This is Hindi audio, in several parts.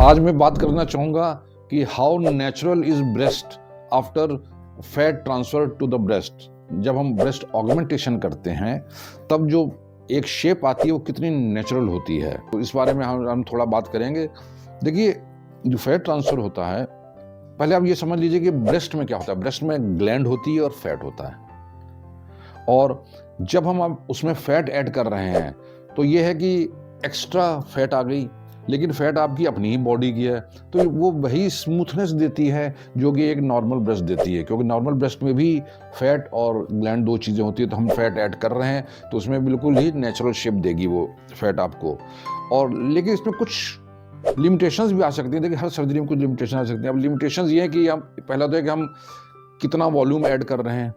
आज मैं बात करना चाहूँगा कि how natural is breast after fat transfer to the breast. जब हम ब्रेस्ट ऑगमेंटेशन करते हैं तब जो एक शेप आती है वो कितनी नेचुरल होती है, तो इस बारे में हम थोड़ा बात करेंगे। देखिए, जो फैट ट्रांसफर होता है, पहले आप ये समझ लीजिए कि ब्रेस्ट में क्या होता है। ब्रेस्ट में ग्लैंड होती है और फैट होता है, और जब हम अब उसमें फैट ऐड कर रहे हैं तो ये है कि एक्स्ट्रा फैट आ गई, लेकिन फैट आपकी अपनी ही बॉडी की है, तो वो वही स्मूथनेस देती है जो कि एक नॉर्मल ब्रेस्ट देती है। क्योंकि नॉर्मल ब्रेस्ट में भी फैट और ग्लैंड दो चीज़ें होती है, तो हम फैट ऐड कर रहे हैं तो उसमें बिल्कुल ही नेचुरल शेप देगी वो फैट आपको। और लेकिन इसमें कुछ लिमिटेशंस भी आ सकती हैं। देखिए, हर सर्जरी में कुछ लिमिटेशन आ सकती हैं। अब लिमिटेशंस ये है कि हम पहला तो है कि हम कितना वॉल्यूम ऐड कर रहे हैं।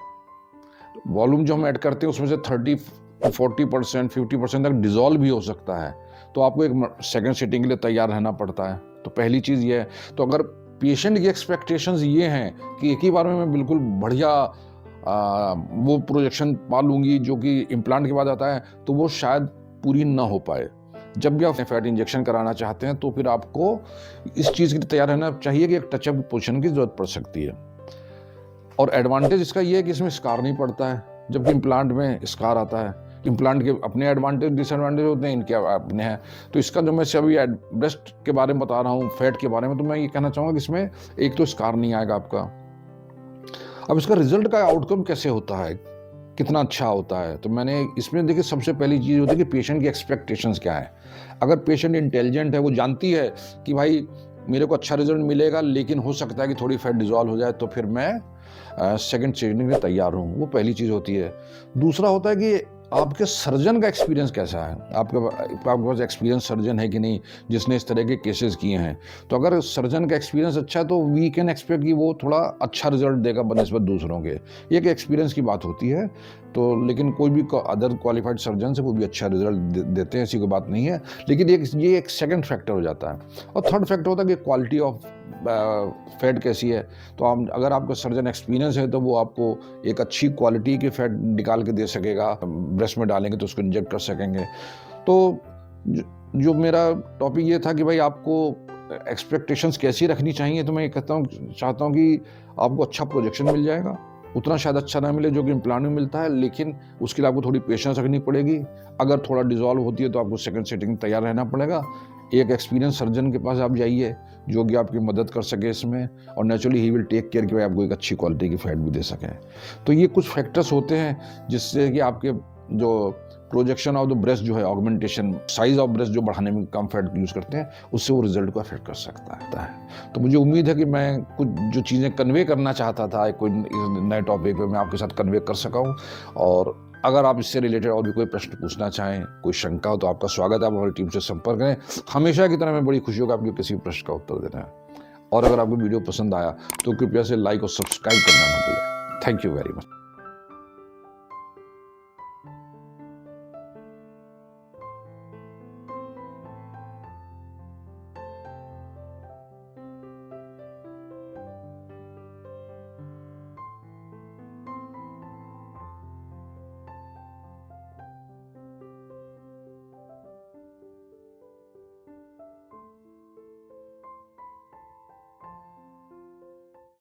वॉल्यूम जो हम ऐड करते हैं उसमें से 30 to 40%, 50% तक डिजॉल्व भी हो सकता है, तो आपको एक सेकंड सिटिंग के लिए तैयार रहना पड़ता है। तो पहली चीज़ ये है। तो अगर पेशेंट की एक्सपेक्टेशंस ये हैं कि एक ही बार में मैं बिल्कुल बढ़िया वो प्रोजेक्शन पा लूँगी जो कि इम्प्लांट के बाद आता है, तो वो शायद पूरी ना हो पाए। जब भी आप फैट इंजेक्शन कराना चाहते हैं तो फिर आपको इस चीज़ के लिए तैयार रहना चाहिए कि एक टचअप पोजीशन की जरूरत पड़ सकती है। और एडवांटेज इसका ये है कि इसमें स्कार नहीं पड़ता है, जबकि इम्प्लांट में स्कार आता है। इम्प्लांट के अपने एडवांटेज डिसएडवांटेज होते हैं, इनके अपने हैं। तो इसका जो मैं अभी ब्रेस्ट के बारे में बता रहा हूँ, फैट के बारे में, तो मैं ये कहना चाहूँगा कि इसमें एक तो स्कार नहीं आएगा आपका। अब इसका रिजल्ट का आउटकम कैसे होता है, कितना अच्छा होता है, तो मैंने इसमें देखिए सबसे पहली चीज़ होती है कि पेशेंट की एक्सपेक्टेशंस क्या है। अगर पेशेंट इंटेलिजेंट है, वो जानती है कि भाई मेरे को अच्छा रिजल्ट मिलेगा, लेकिन हो सकता है कि थोड़ी फैट डिजॉल्व हो जाए, तो फिर मैं सेकंड ट्रीटमेंट में तैयार हूँ, वो पहली चीज़ होती है। दूसरा होता है कि आपके सर्जन का एक्सपीरियंस कैसा है, आपके पास एक्सपीरियंस सर्जन है कि नहीं जिसने इस तरह के केसेस किए हैं। तो अगर सर्जन का एक्सपीरियंस अच्छा है तो वी कैन एक्सपेक्ट कि वो थोड़ा अच्छा रिजल्ट देगा बनिस्बत दूसरों के। ये एक एक्सपीरियंस की बात होती है। तो लेकिन कोई भी अदर क्वालिफाइड सर्जन से वो भी अच्छा रिजल्ट देते हैं, ऐसी कोई बात नहीं है। लेकिन ये एक सेकंड फैक्टर हो जाता है। और थर्ड फैक्टर होता है कि क्वालिटी ऑफ फैट कैसी है। तो आप अगर आपका सर्जन एक्सपीरियंस है तो वो आपको एक अच्छी क्वालिटी की फैट निकाल के दे सकेगा। ब्रेस्ट में डालेंगे तो उसको इंजेक्ट कर सकेंगे। तो जो मेरा टॉपिक ये था कि भाई आपको एक्सपेक्टेशंस कैसी रखनी चाहिए, तो मैं ये चाहता हूँ कि आपको अच्छा प्रोजेक्शन मिल जाएगा। उतना शायद अच्छा ना मिले जो कि इम्प्लांट में मिलता है, लेकिन उसके लिए आपको थोड़ी पेशेंस रखनी पड़ेगी। अगर थोड़ा डिजॉल्व होती है तो आपको सेकंड सेटिंग तैयार रहना पड़ेगा। एक एक्सपीरियंस सर्जन के पास आप जाइए जो कि आपकी मदद कर सके इसमें, और नेचुरली ही विल टेक केयर कि भाई आपको एक अच्छी क्वालिटी की फैट भी दे सकें। तो ये कुछ फैक्टर्स होते हैं जिससे कि आपके जो प्रोजेक्शन ऑफ द ब्रेस्ट जो है, ऑगमेंटेशन, साइज ऑफ ब्रेस्ट जो बढ़ाने में कम फैट यूज़ करते हैं, उससे वो रिजल्ट को अफेक्ट कर सकता है। तो मुझे उम्मीद है कि मैं कुछ जो चीज़ें कन्वे करना चाहता था कोई नए टॉपिक पे, मैं आपके साथ कन्वे कर सका हूँ। और अगर आप इससे रिलेटेड और भी कोई प्रश्न पूछना चाहें, कोई शंका हो, तो आपका स्वागत है, आप हमारी टीम से संपर्क करें। हमेशा की तरह मैं बड़ी खुशी होगा आपको किसी भी प्रश्न का उत्तर देना है। और अगर आपको वीडियो पसंद आया तो कृपया से लाइक और सब्सक्राइब करना ना भूलें। Thank you very much.